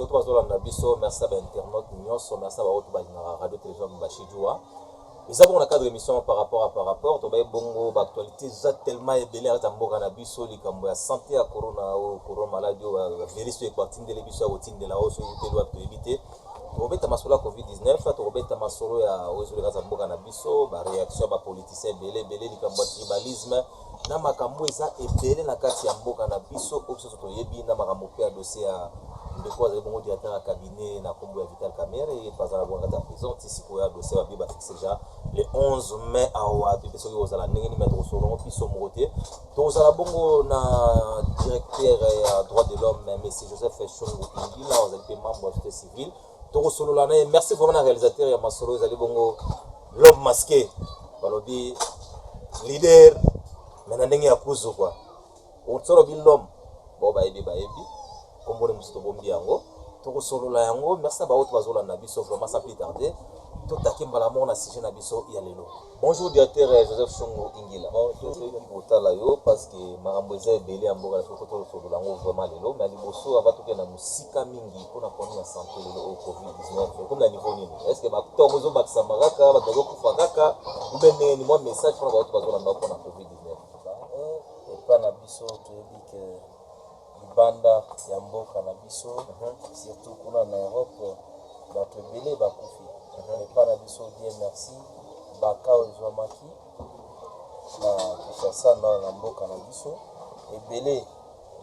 bato bazolanda biso, merci à l'internaute nyonso, merci à bato balingaka radio télévision bashijua. Ils avons un cadre d'émission par rapport, tu vas bongo, l'actualité est tellement ébélée à Tambour na biso, les cambo ya santé à corona ou corona maladie ou vérifier quoi tinde les biso au tinde la hausse ou te doit éviter. Tu vas mettre masolo Covid-19, tu vas mettre masolo ya ozo les Tambour na biso, ba réaction ba politicien belé les cambo tribalisme. Na makambo eza ebele na kati ya mboka na biso okiso to yebi na makambo pe ya dossier ya ndeko za bongo directeur ya cabinet na kombo ya Vital Kamerhe et pas à la bonne date présente ici pour ya dossier ba biba fixé déjà le 11 mai à Ouad pe soki ozala ndenge ni mettre solo piso mokote to ozala bongo na directeur ya droit de l'homme monsieur Joseph Chongo Ingila ozali pe membre de la société civile to solo la merci vraiment na réalisateur ya masolo ozali bongo l'homme masqué balobi leader maintenant ndenge ya kuzu kwa otsolo bilom bo baebi kombone musto bombi yango to solola yango merci ba autres bazola na biso vraiment sans plus tarder to takimbala mona sujet na biso ya lelo. Bonjour directeur Joseph Chongo Ingila. Bon to otala yo parce que makambo eza ebele amboka so ko to solola ngo vraiment lelo mais liboso aba to ke na musika mingi pona koni ya santé lelo au Covid-19 comme na niveau nini est-ce que ba to mozo bakisa maraka ba to kufa kaka ou bien ni moi message pour ba autres bazola na pona Covid-19 et pas na biso to yebi que banda ya mboka na biso surtout kuna na Europe bato ebele bakufi mais pas na biso Dieu merci baka ozwamaki na Kinshasa na mboka na biso ebele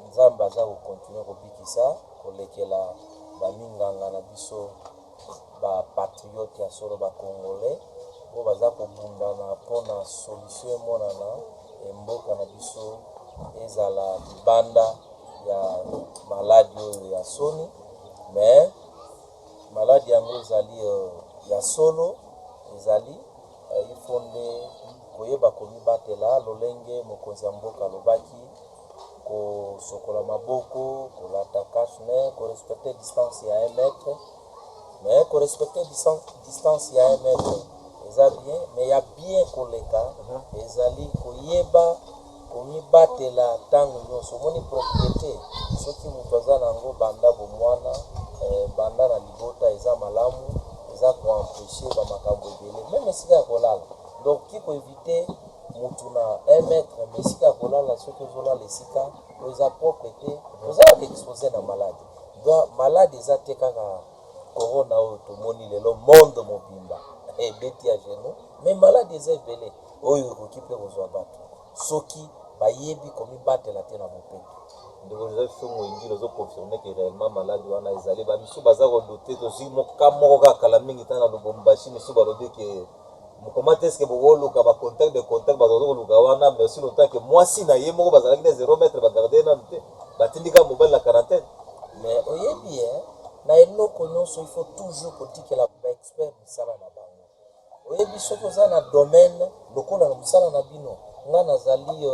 nzambe aza kokontinue kobikisa kolekela baminganga na biso bapatriote ya solo bakongolais oyo baza kobundana mpona solution emonana mboka na biso ezala libanda ya maladi oyo ya soni mais maladi yango ezali ya solo ezali ifonde koyeba komibatela lolenge mokonzi ya mboka alobaki kosokola maboko kolata cache-nez korespecte distance ya 1 mètre mais korespecte distance ya 1 mètre eza bien mais ya bien koleka ezali koyeba komibatela ntango nyonso omoni propriété soki moto aza nango banda bomwana banda na libota eza malamu eza koempêche bamakambo ebele meme esika ya kolala donc ki koevite motu na 1 mètre mais esika ya kolala soki ozolala esika oyo eza propre te ozalaka expose na maladi donc maladi eza te kaka corona oyo tomoni lelo monde mobimba ebeti ya genou mais maladi eza ebele oyo ekoki mpe kozwa bato soki bayebi komibatela te na mopeto ndeko Joseph Chongo Ingila zo confirmer que réellement malade wana ezali ba misu baza ko doter to zi moka moko kaka la mingi tana Lubumbashi misu balobi ke mokomate eske bokoluka ba contact de contact bazozo koluka wana mais aussi longtemps que mwasi na ye moko bazalaki na 0 mètre bagarder na mte batindika mobile la quarantaine mais oyebi na eloko nyonso il faut toujours kotikela ba expert misala na bango oyebi soki oza na domaine lokola na misala na bino nga nazali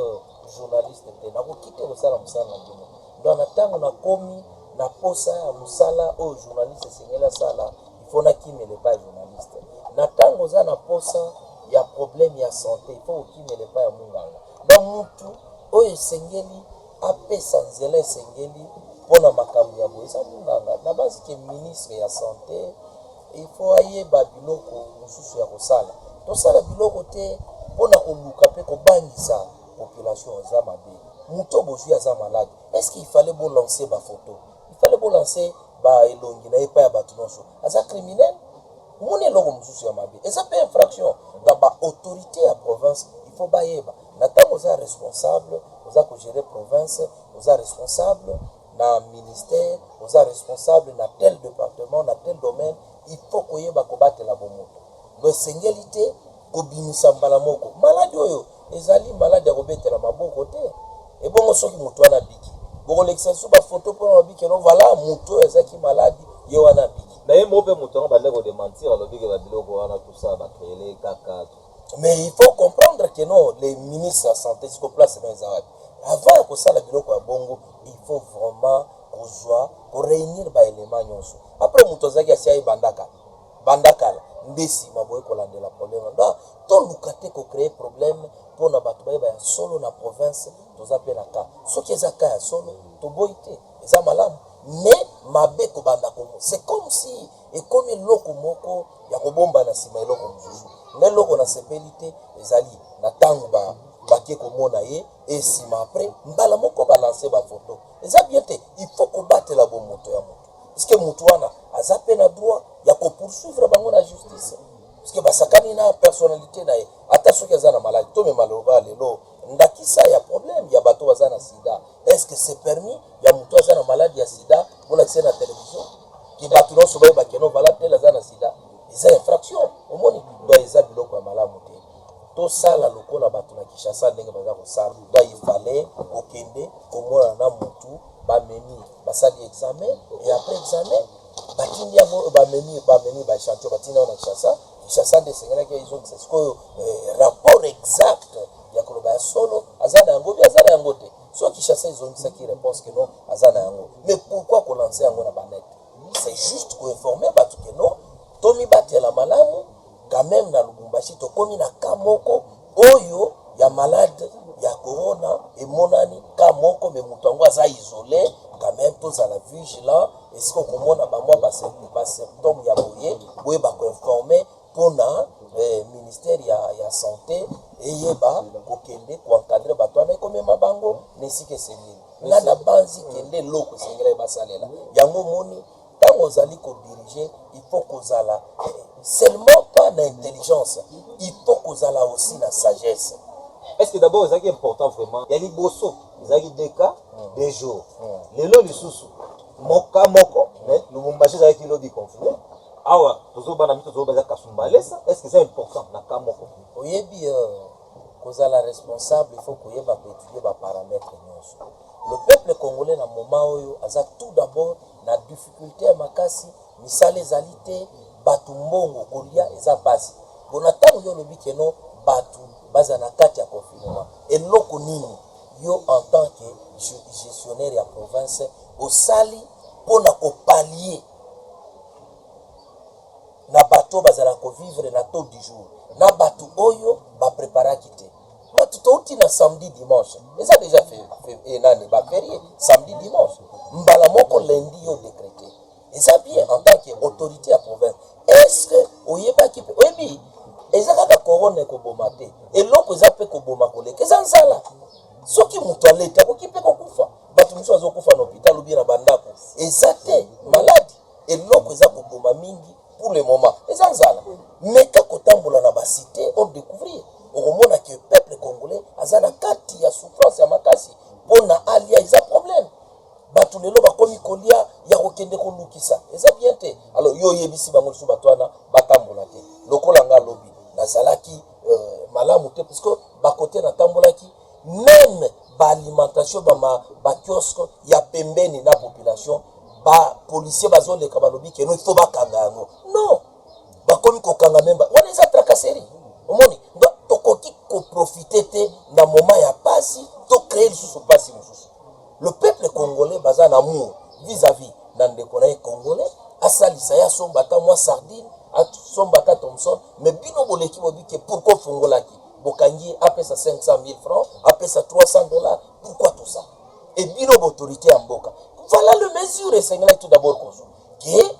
journaliste te nakokite kosala mosala na bino donc na ntango nakomi na posa ya mosala oyo journaliste esengeli asala ifo nakimele pa ya journaliste na ntango oza na posa ya problème ya santé ifo okimele pa ya munganga donc mutu oyo esengeli apesa nzela esengeli mpona makambo ya boye eza munganga na basi ke ministre ya santé ifo ayeba biloko mosusu ya kosala tosala biloko te mpona koluka mpe kobangisa population eza mabe moto bozwi aza malade est-ce qu'il fallait bolancer bafoto il fallait bolancer baelongi na ye pa ya bato nyonso aza criminel omoni eloko mosusu ya mabe eza mpe infraction donc baautorité ya province il faut bayeba na ntango oza responsable oza kogere province oza responsable na ministère oza responsable na tel département na tel domaine il faut koyeba kobatela bomoto no esengeli te kobimisa mbala moko maladi oyo ezali maladi ya kobetela maboko te ebongo soki moto wana biki bokolekisa so bafoto mpona babiki no vala moto oyo ezalaki maladi ye wana biki na ye moko mpe moto wana bande kodementir alobiki babiloko wana tusa bakreele kaka mais il faut comprendre que non les ministres ya santé siko place no eza wapi avant ya kosala biloko ya bongo il faut vraiment kozwa koréunir baélément nyonso après moto azalaki asi aye bandakala nde nsima boye kolandela problème donc toluka te kocréer problème mpona bato bayeba ya solo na province toza mpe na ka soki eza ka ya solo toboyi te eza malamu mais mabe kobanda komo. C'est comme si ekomi loko moko ya kobomba na sima eloko mosusu. Mais loko na sepelite ezali na tango bakie komona ye et sima après mbala moko balancer ba photo. Eza bien te, il faut combattre la bomoto ya moto. Parce que mutu wana aza pe na droit ya ko poursuivre bango na justice. Parce que basakani na personnalité na ye ata soki aza na maladie to me maloba lelo ndakisa ya problème ya bato baza na sida. Est-ce que c'est permis ya mutu aza na maladie ya sida pour accès na télévision ki bato no soba ba keno vala tel aza na sida eza infraction omoni do eza biloko ya malamu te to sala lokola bato na Kinshasa ndenge baza ko sala do il fallait okende komona na mutu ba memi basali examen et après examen bakindi yango ba memi ba chantier batina na Kinshasa de sengela ke ils ont c'est quoi rapport exact ya koloba ya solo azana yango bi azana yango te so Kinshasa ils ont ça qui réponse que non azana yango mais pourquoi qu'on lancer yango na banet c'est juste pour informer bato que non tomi batela malamu quand même na Lubumbashi to komi na kamoko oyo ya malade ya corona et monani kamoko mais mutango aza isolé quand même tous à la vigilant est-ce qu'on komona ba moi ba symptômes ya boye ba ko informer pona ministère ya santé eyeba kokende ko encadrer bato na komema bango nesike senini na na banzi kende loko sengela basalela yango moni tango ozali ko diriger il faut kozala seulement pas d'intelligence il faut kozala aussi la sagesse. Est-ce que d'abord c'est important vraiment il y a liboso ezaki des cas des jours lelo lisusu moka moko Lubumbashi ezaki lobby confiné awa tozobana mito tozobaza kasumbalesa est-ce que c'est important na cas moko oyebi kozala responsable il faut koyeba koétudier ba paramètres nyonso. Le peuple congolais na moment oyo aza tout d'abord na difficulté ya makasi misala ezali te bato mbongo kolia eza pasi bona ntango yo olobi keno bato baza na kati ya confinement eloko nini yo en tant que gestionnaire ya province osali mpona kopallier na bato bazala kovivre na taux du jour na bato oyo bapreparaki te bato touti na samedi dimanche eza déjà fait nani baferie samedi dimanche mbala moko lundi yo décrété eza bien en tant que autorité ya province est-ce que oyebaki pe oyebi eza kaka corona ekoboma te eloko eza mpe koboma koleka eza nzala soki moto aleta akoki mpe kokufa bato mosusu azokufa na hôpital obi na bandako eza te maladi eloko eza koboma mingi pour le moment eza nzala meka kotambola na basité on découvrir okomona ke peuple congolais aza na kati ya souffrance ya makasi mpona alia eza problème bato lelo bakomi kolia ya kokende kolukisa eza bien te alors yo oyebisi bango lisusu bato wana batambola te lokola nga lobi nazalaki malamu te parce que bakote natambolaki même baalimentation bakiosque ya pembeni na population bapolisier bazoleka balobi keno il faut bakanga yango non bakomi kokanga memba wana eza tracasserie omoni tokoki koprofite te na moment ya pasi to créer lisusu pasi mosusu. Le peuple congolais baza na amour vis-à-vis na ndeko na ye congolais asalisa ya sombata mwa sardine sombata Thomson mais bino boleki bobi ke pourquoi fongolaki bokangi apesa 500 000 francs apesa $300 pourquoi tout ça et bino autorité ya mboka voilà le mesure esengela tout d'abord kozo ke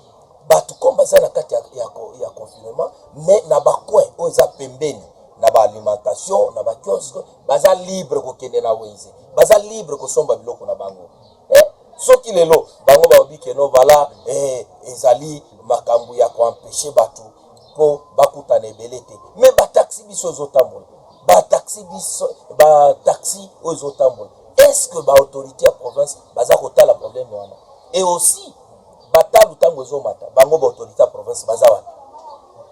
bato comme baza na kati ya confinement mais na bacoin oyo eza pembeni na baalimentation na bakiosque baza libre kokende na wenze baza libre kosomba biloko na bango soki lelo bango baobi keno vala ezali makambo ya koempêche bato po bakutana ebele te mais bataxi biso ezotambola bataxi oyo ezotambola est-ce que baautorité ya province baza kotala problème wana et aussi batalu ntango ezomata bango baautorité ya province baza wana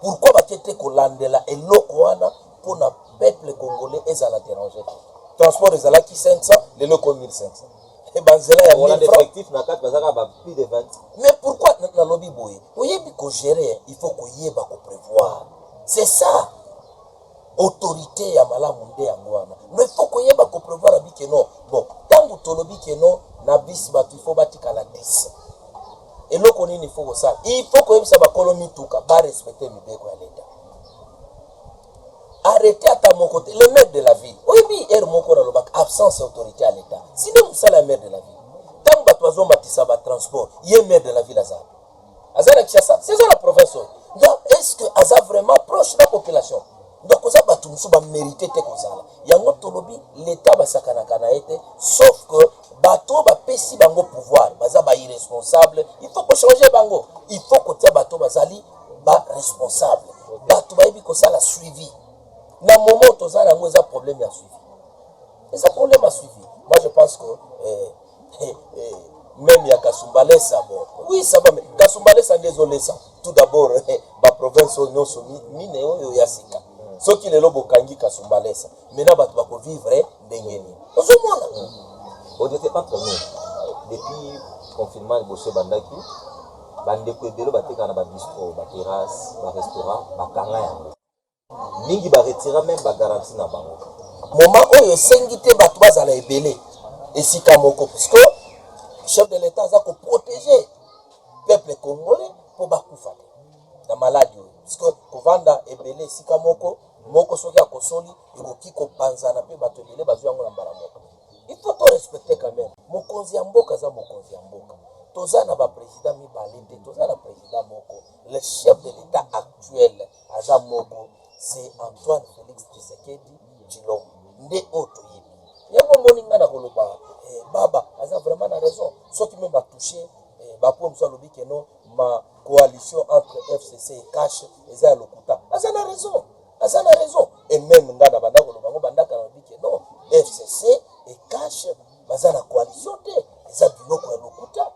pourquoi bakete kolandela eloko wana mpona peuple congolais ezala déranger transport ezalaki 500 lelo ko 1500 et banzela ya on a d'effectifs na kati bazaka ba plus de 20 mais pourquoi na lobby boye oyebi ko gérer il faut koyeba ko prévoir c'est ça autorité ya malamu nde yango wana mais il faut koyeba ko prévoir abi que non bon tango tolobi que non na bis bato il faut batikala 10 eloko nini il faut kosala il faut koyebisa bakolo mituka ba respecter mibeko ya leta arrêtez à ta mon côté le maire de la ville oyebi er moko na lobaka absence autorité à l'état sinon musala maire de la ville tango bato matisa ba transport ye maire de la ville azana azana Kinshasa c'est ça la province. Donc est-ce que aza vraiment proche de la population? Donc oza batu musu ba mérité te kozala yango tolobi l'état basakana kana ete sauf que bato ba pesi bango pouvoir baza ba irresponsable, il faut que changer bango, il faut que tia bato bazali ba responsable bato ba yebi ko sala suivi na moment toza nango eza problème ya suivi, eza problème à suivi. Moi je pense que même ya Kasumbalesa bon oui ça va mais Kasumbalesa désolé ça tout d'abord ba province nyonso mine oyo ya sika soki lelo bokangi Kasumbalesa maintenant bato bako vivre ndengeni ozomona on n'était pas entre nous depuis confinement bosse bandaki bandeko ebelo bateka na ba bistro ba terrasse ba restaurant ba kanga yango mingi ba retira même ba garantie na bango moment oyo esengi te bato bazala ebele esika moko puisque chef de l'état aza ko protéger peuple congolais pour bakufa na maladie oyo puisque kovanda ebele esika moko soki akosoli ekoki kopanzana mpe bato ebele bazwi yango na mbala moko. Il faut to respecter quand même mokonzi ya mboka aza mokonzi ya mboka toza na baprésident mibale te toza na président moko le chef de l'état actuel aza moko c'est Antoine Félix Tshisekedi Tshilombo nde oyo toyebi yango moninga na koloba baba aza vraiment na raison soki même batouché bapo mosu alobi ke non ma coalition entre FCC et Cash eza ya lokuta aza na raison et même nga na banda koloba ngo bandaka na lobi ke non FCC et Cash baza na coalition te eza biloko ya lokuta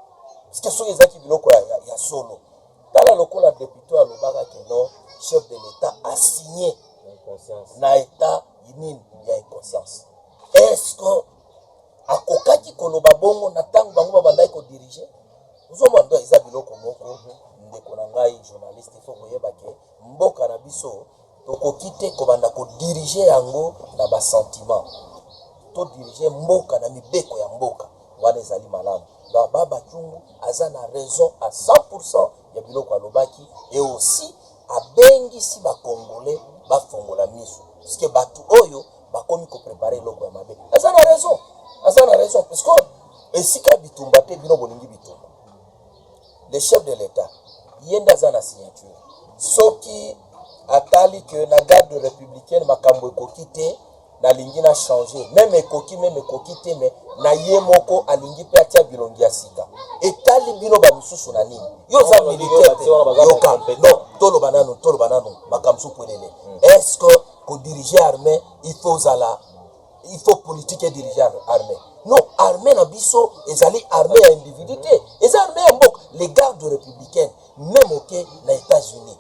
parce que soki ezaki biloko ya solo tala lokola député alobaka ke non chef de l'état a signé na état nini ya inconscience. Est-ce que akokaki koloba bongo na tango bango babandaki kodirige ozomona ndo eza biloko moko ndeko na ngai journaliste ifo koyeba ke mboka na biso tokoki te kobanda kodirige yango na basentiment todirige mboka na mibeko ya mboka wana ezali malamu. Donc baba Tshungu aza na raison à 100% ya biloko alobaki et aussi abengisi bakongolais bafongola miso parce que batu oyo bakomi ko préparer loko ya mabe aza na raison parce que esika bitumba te bino bolingi bitumba le chef de l'état yenda aza na signature soki atali que na garde républicaine makambo ekoki te nalingi na changer même ekoki te mais na ye moko alingi pe atia bilongi ya sika etali bino ba misusu na nini yo za militaire yoka non toloba nanu makamsu pwelele est-ce que ko diriger armée il faut politique et diriger armée non armée na biso ezali armée ya individualité eza armée ya mboka les gardes républicaines même ok na États-Unis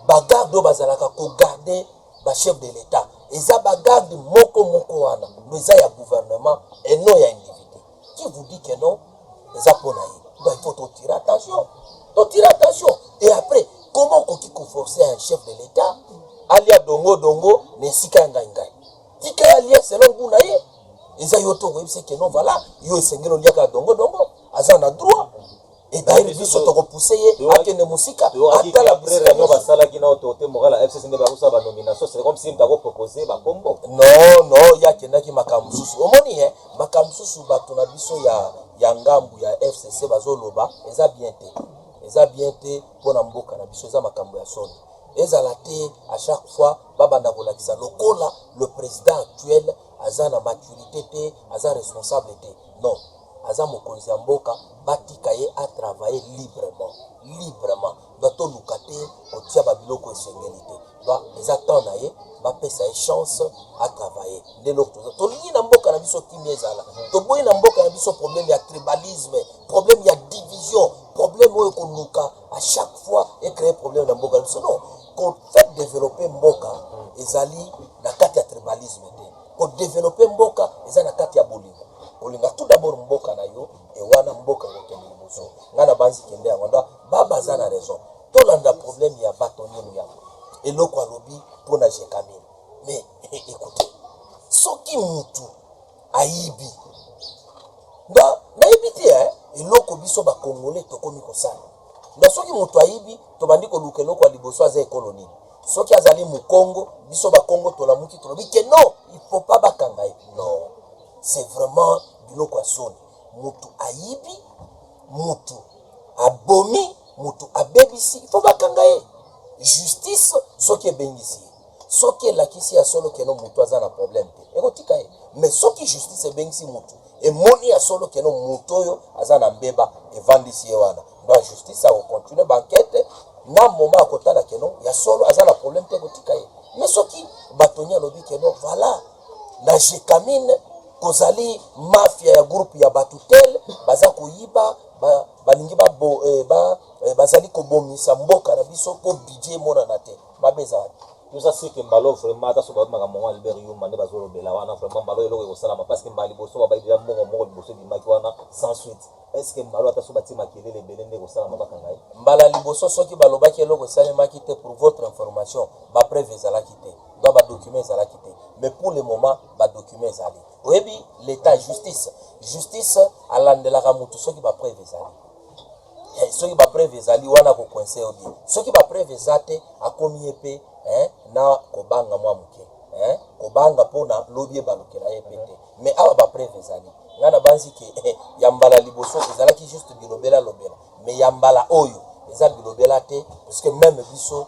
bagarde bazalaka ko garder ba chef de l'état eza bagarde moko wana no eza ya gouvernement et non ya individu qui vous dit que non eza pona ye donc il faut tirer attention et après comment koki ko forcer un chef de l'état alia dongo nesika ngai tika alia selon kuna ye eza yoto ko yebise que non voilà yo esengelo liaka dongo aza na droit et d'ailleurs biso to ko pousser ye akene musika atala après réunion basala ki na autorité morale FCC ne ba kusa ba nomination c'est comme si mtako proposer ba kombo non ya kendaki makamsusu omoni makamsusu bato na biso ya ngambu ya FCC bazoloba eza bien te pona mboka na biso eza makambo ya soni ezala te à chaque fois babanda kolakisa lokola le président actuel aza na maturité te aza responsable te non aza mokonzi ya mboka batika ye a travailler librement bato luka te kotia babiloko esengeli te ba eza temps na ye bapesa ye chance a travailler nde eloko tolingi na mboka na biso kimi ezala toboyi na mboka na biso problème ya tribalisme problème ya division problème oyo koluka à chaque fois ecréer problème na mboka na biso non ko fait développer mboka ezali na kati ya tribalisme te ko développer mboka eza na kati ya bolingo olinga tout d'abord mboka na yo et wana mboka kokende liboso nga na banzi kende yango ndo baba aza na raison tolanda problème ya batonini yango eloko alobi mpona jekamine mais écoutez soki mutu ayibi nayebi te eloko biso bakongole tokomi kosala ndo soki mutu ayibi tobandi koluka eloko ya liboso aza ekolo nini soki azali mukongo biso bakongo tolamuki tolobi ke non il faut pas bakanga ye non c'est vraiment biloko ya soni mutu ayibi, mutu abomi, mutu abebisi, il faut bakanga ye. Justice soki ebengisi. Soki elakisi ya solo keno mutu aza na problème te. Ekotika ye. Mais soki justice ebengisi mutu, emoni ya solo keno mutu oyo aza na mbeba evandisi ye wana. Donc justice a continuer banquette na moment akotala keno ya solo aza na problème te ekotika ye. Mais soki batonia lobi keno voilà na jekamine kozali mafia ya groupe ya batutel baza koyiba balingi bazali kobomisa mboka na biso po budget monana te mabeza wapi. Tout ça c'est que Mbalo vraiment ta soba makambo Albert Yuma ne bazolo bela wana vraiment Mbalo eloko kosalama parce que Mbali boso ba déjà moko liboso di maki wana sans suite. Est-ce que Mbalo ta soba tima kelele belende kosalama bakanga ye? Mbala liboso soki balobaki eloko salemaki te pour votre information ba preuve ezalaki te. Donc ba document ezalaki te. Mais pour le moment ba document ezali. Oyebi l'état justice alandelaka mutu soki ba preuve ezali. Soki ba preuve ezali wana ko coincer obi. Soki ba preuve ezate akomi epe na kobanga mwa muke kobanga pona lobie balukela ye pete mais awa ba preuve ezali ngana banzi ke yambala liboso ezalaki juste bilobela mais yambala oyo eza bilobela te parce que même biso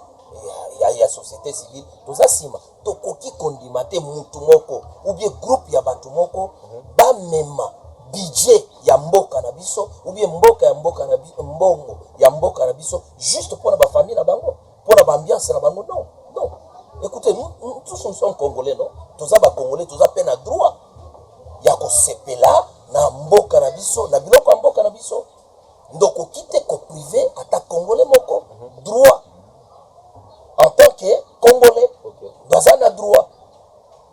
ya société civile toza sima tokoki kondima te mutu moko ou bien groupe ya batu moko ba mema budget ya mboka na biso ou bien mboka ya mboka na biso mbongo ya mboka na biso juste pona ba famille na bango pona ba ambiance na bango non. Écoutez, nous tous nous sommes congolais, non? Tous les congolais, tous les peine à droit. Yako sepela na mboka na biso, na biloko mboka na biso. Donc, au quitte ko privé, à ta congolais moko, droit. En tant que congolais, dans un droit.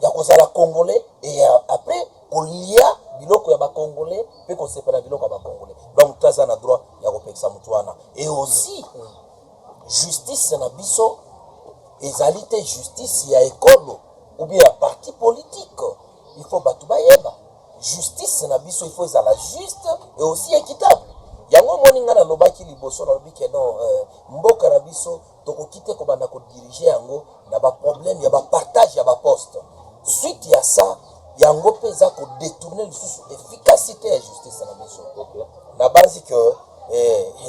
Yako zala congolais, et après, ko lia biloko ya ba congolais, puis ko sepela biloko ya ba congolais. Donc, tout ça na droit, yako peksa mutuana. Et aussi, justice na biso, ezalité justice ya école ou bien ya parti politique il faut batu bayeba justice na biso il faut ezala juste et aussi équitable yango moninga na lobaki liboso na lobiki non mboka na biso tokokite ko banda ko diriger yango na ba problème ya ba partage ya ba poste suite ya ça yango peza ko détourner lisusu efficacité ya justice na biso na base que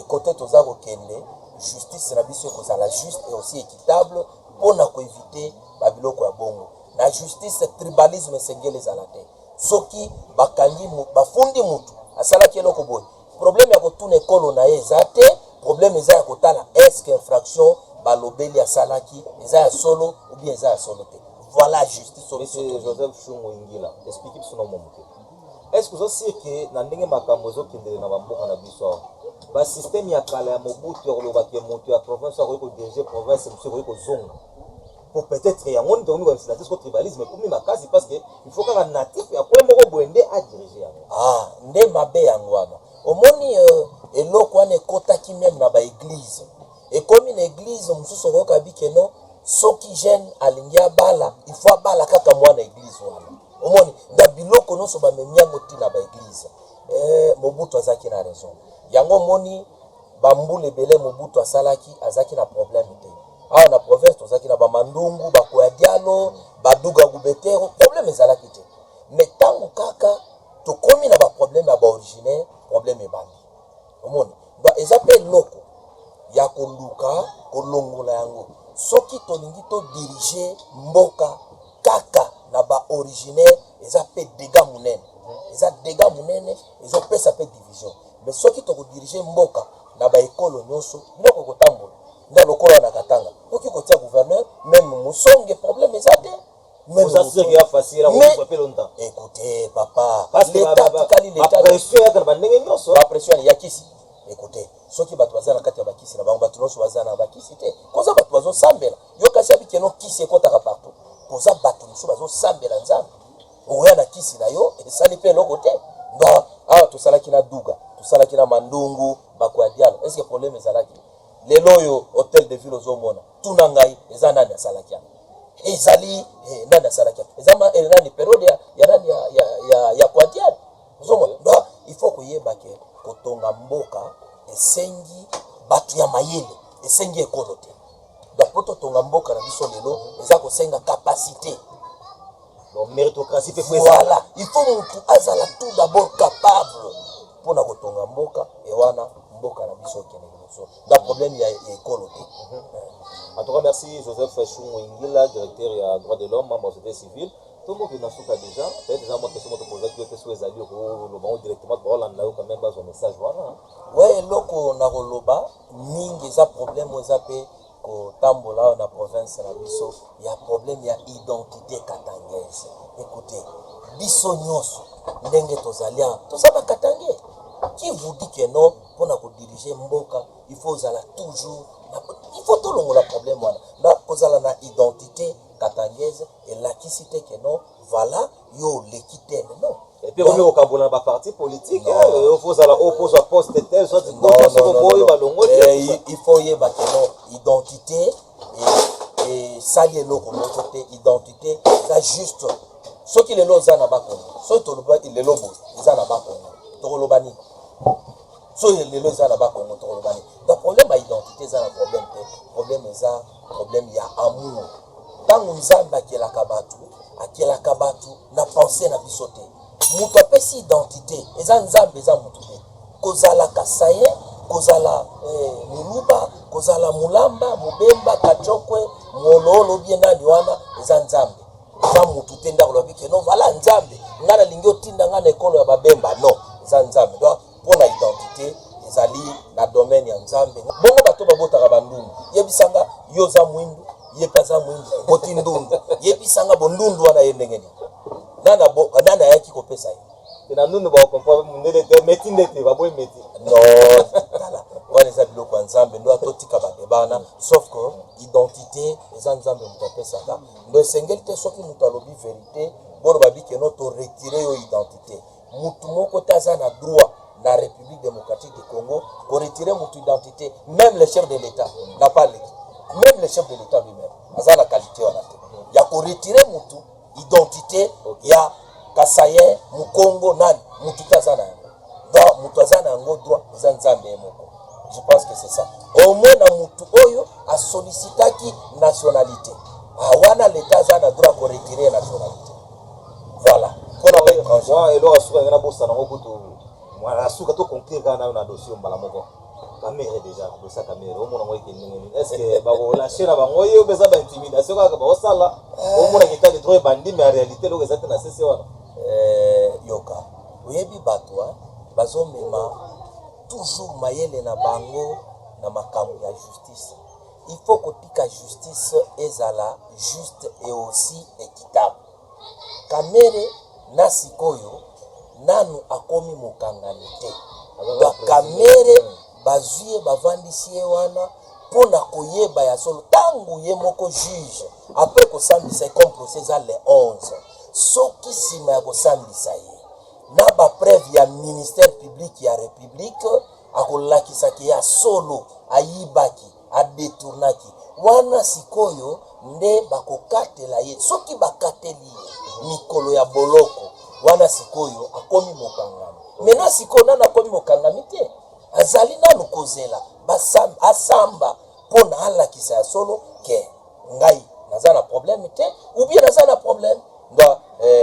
côté toza ko kende justice na biso kozala juste et aussi équitable pour éviter babiloko ya bongo na justice tribalisme sengele ezala te soki bakangi bafundi mutu asalaki eloko boye problème ya kotuna ekolo na ye eza te problème eza ya kotala est-ce que infraction balobeli asalaki eza ya solo ou bien eza ya solo te voilà justice. Monsieur Joseph Chungu Ingila explique biso na momuke est-ce que vous savez que na ndenge makambo ezokendele na bamboka na biso ba système ya kala ya Mobutu ya kolobaki moto ya province ya koyiko DG province monsieur koyiko zonga pour peut-être ya ngoni donc nous c'est ce tribalisme pour ma case parce que il faut qu'un natif ya kwa moko boende a diriger nde mabe yango wana omoni eloko wana ekotaki même na ba église ekomi na église mususu koyoka bikeno soki jeune alingi abala il faut abala kaka mwana église wana omoni nda biloko nyonso bamemi yango ntina ba église Mobutu azaki na raison yango moni bambule ebele Mobutu asalaki azaki na problème te awa na province tozaki na bamandungu bakoya dialo baduga gubetero problème ezalaki te mais ntango kaka tokomi na baproblème ya baoriginaire problème ebandi omoni eza mpe eloko ya koluka kolongola yango soki tolingi todirige mboka kaka na baoriginaire eza mpe dégâts munene eza dégâts munene ezopesa mpe division mais soki tokodirige mboka na baekolo nyonso biloko kotambola nde lokola na katanga oki kotia gouverneur même musonge problème eza te mais ça c'est que facile on peut pas longtemps écoutez papa l'état tikali l'état pression ya kana bandenge nyonso ba pression ya kisi écoutez soki bato bazana kati ya bakisi na bango bato nyonso bazana bakisi te koza bato bazosambela yo kasi abikeno kisi ekotaka partout koza bato nyonso bazosambela nzambe oya na kisi na yo esali mpe eloko te donc awa tosalaki na duga tosalaki na mandungu bakoya dialo est-ce que problème ezalaki lelo oyo hôtel de ville ozomona tuna ngai eza nani asalaki yango ezali nani asalaki yango eza nani periode ya nani ya kwa dialo ozomona donc il faut koyeba ke kotonga mboka esengi bato ya mayele esengi ekolo te donc po totonga mboka na biso lelo eza kosenga capacité. Donc méritocratie fait voilà il faut mutu azala tout d'abord capable Moi Chungo Ingila, directeur ya droit de l'homme, membre de la société civile. Tout le monde qui n'a pas déjà, peut-être déjà moi question de poser que soit les alliés le bon directement pour là quand même bas un message voilà. Ouais, loko na roloba mingi za problème ozape ko tambola na province na biso, il y a problème ya identité katangese. Écoutez, biso nyoso ndenge tozalia tozaba katangé. Qui vous dit que non pour na ko diriger mboka, il faut zala toujours il faut tout le problème wana. Na kozala na identité katangese et la qui cité que non voilà yo l'équité non. Et puis on est au Cameroun dans parti politique, il faut zala oppose à poste tel soit il faut y avoir identité et ça y est le côté identité ça juste ce qui les loza na bako so to loba il les lobo ils na bako to lobani so les loza na bako to lobani donc problème à identité ça un problème ça problème il y a amour tant nzamba qui la kabatu na penser na bisoté mutu apesi identité eza nzambe eza mutu te kozala kasaye kozala muluba kozala mulamba mubemba kachokwe mololo bien nani wana eza nzambe eza mutu te ndako lobi ke non voilà nzambe ngana lingi otinda ngana ekolo ya babemba non eza nzambe donc pona identité ezali na domaine ya nzambe bongo bato babotaka bandundu yebisanga yo za mwindu yepaza mwindu boti ndundu yebisanga bondundu wana yendengeni nana yaki kopesa ye na nunu ba comprendre mundele te metinde te ba boy meti non tala wana eza biloko ya nzambe ndo atotika badebana sauf que identité eza nzambe moto apesaka ndo esengeli te soki moto alobi vérité bono babiki eno to retire yo identité mutu moko te aza na droit na République démocratique du Congo ko retire mutu identité même le chef de l'état n'a pas l'état même le chef de l'état lui-même aza na qualité wana te ya ko retire mutu identité ya kasaye mukongo nani mututazana donc mutazana yango droit eza nzambe moko je pense que c'est ça au moins na mutu oyo a sollicitaki nationalité wana l'état za na droit ko retirer nationalité voilà pour la étranger moi et là suka ngana bossa na ngokutu moi suka to conclure na dossier mbala moko caméra déjà dossier caméra au mona ngoiki ndenge est-ce que ba ko la chaîne ba ngoyo beza ba intimidation ka ba osala au mona kita de droit bandi mais en réalité lo ezate na sese wana yoka oyebi bato bazomema toujours mayele na bango na makambo ya justice il faut kotika justice ezala juste et aussi équitable kamere na sikoyo nanu akomi mokangani te bakamere bazwie bavandisi ye wana mpona koyeba ya solo ntango ye moko juge apres kosambisa comme procès eza le 11 soki nsima ya kosambisa ye na bapreuve ya ministère public ya république akolakisaki ya solo ayibaki adetournaki wana sikoyo nde bakokatela ye soki bakateli ye mikolo ya boloko wana sikoyo akomi mokangami mena sikoyo nana akomi mokangami te azali nanu kozela asamba mpona alakisa ya solo ke ngai naza na problème te ou bien naza na problème ndo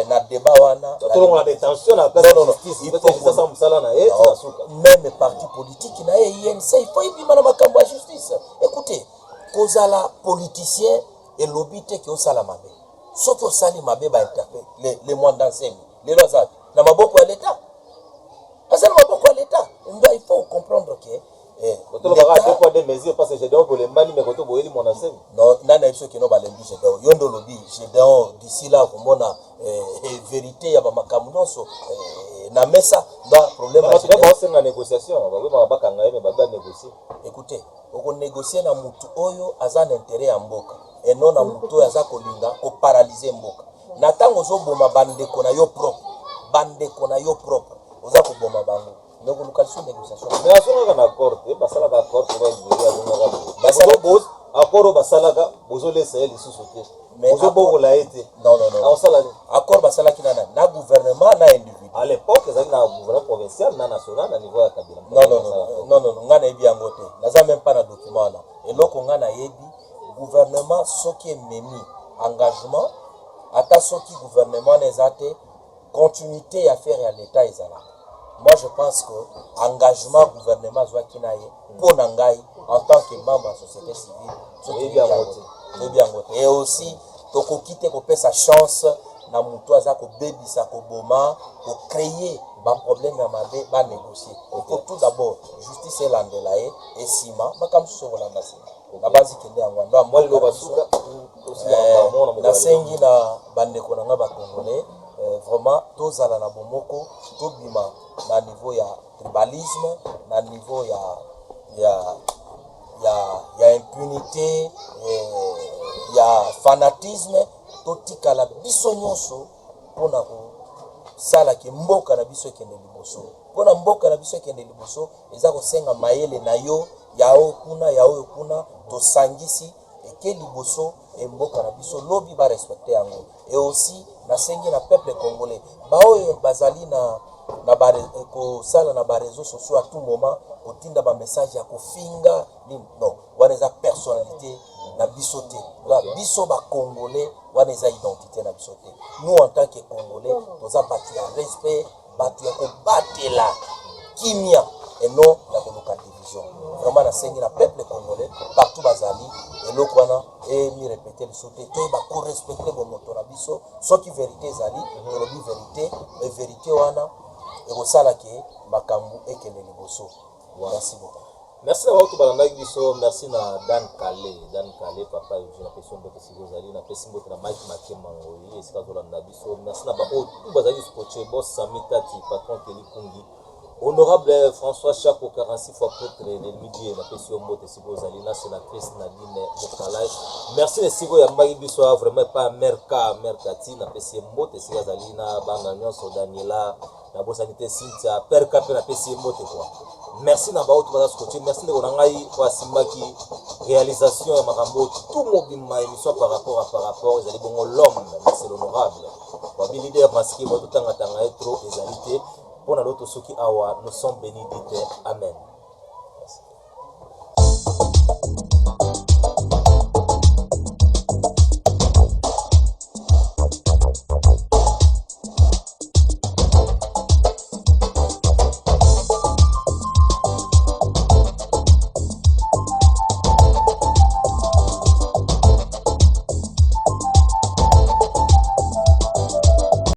na débat wana tout la détention na place de justice il faut ça musala na et na suka même parti politique na INC il faut ibima na makambo ya justice écoutez kozala politicien et lobby te ke osala mabe soki osali mabe ba interpelle les mois d'anciens les lois za na maboko ya l'état asala maboko ya l'état ndo il faut comprendre que tout le bagage quoi des mesures parce que j'ai donc pour les mani mais koto boyeli mon ancien non nana biso kino balembi je donc yondo lobi je donc d'ici là komona vérité ya ba makambo nyonso na mesa dans problème parce que bon c'est une négociation ba bakanga mais ba négocier écoutez oko négocier na mutu oyo aza na intérêt ya mboka et non na mutu oyo aza kolinga ko paralyser mboka na tango zo boma bandeko na yo propre oza ko boma bango donc location négociation mais azonga na accord et basala ba accord pour dire azonga basala boss accord basala ka bozole sel lisusu te mais bozo la été non osala accord basala kinana na gouvernement na individu à l'époque ezali na gouvernement provincial na national na niveau ya kabila non ngana yebi yango te naza même pas na document na eloko ngana yebi gouvernement soki ememi engagement ata soki gouvernement neza te continuité à faire à l'état ezala. Moi je pense que engagement gouvernement soit kinaye pour nangai en tant que membre de la société civile bien et aussi tokoki te kopesa chance na mutu aza kobebisa koboma créer ba problème ya mabe ba négocier. Il faut tout d'abord justice elandela ye esima makambo so kolanda sima na bazi kende yango ndo moi le basuka nasengi na bandeko na nga bakongolais vraiment tozala na bomoko tobima na niveau ya tribalisme na niveau ya impunité ya fanatisme totikala biso nyonso mpona kosala ke mboka na biso ekende liboso mpona mboka na biso ekende liboso eza kosenga mayele na yo ya oyo kuna tosangisi eke liboso mboka na biso lobi barespecte yango et aussi nasengi na peuple congolais baoyo bazali na kosala na bareseau sociaux à tout moment kotinda bamessage ya kofinga non wana eza personnalité na biso te biso bacongolais wana eza identité na biso te nous en tant que congolais toza bato ya respect bato ya kobatela kimia et non ya koluka division vraiment nasengi na peuple congolais partout bazali eloko wana emi répéter lisusu te toyeba korespecte bomoto na biso soki vérité ezali tolobi vérité me vérité wana ekosala ke makambo ekende liboso. Merci beaucoup. Merci d'avoir tout balandaki biso. Merci na Dan Kale papa Eugene apesi mbote sikozali na pesi mbote na Mike Makema ngoyi esika tolanda biso. Merci na bao tout bazali scotché boss Sami Tati patron Kelly Kungi honorable François Chapo 46 fois prêtre le midi na pesi mbote sikozali na sénatrice Nadine Bokalai. Merci les sigo ya mbagi biso vraiment pas merkati na pesi mbote sikazali na bana nyonso Daniela na bosanité Cynthia père Kapé na pesi mbote quoi. Merci na bao tout baza scotché. Merci de konangai kwa simaki réalisation ya makambo tout mobima émission par rapport ezali bongo l'homme c'est l'honorable kwa bi leader maski moto tanga trop ezalité pour na loto soki awa nous sommes bénis dit amen.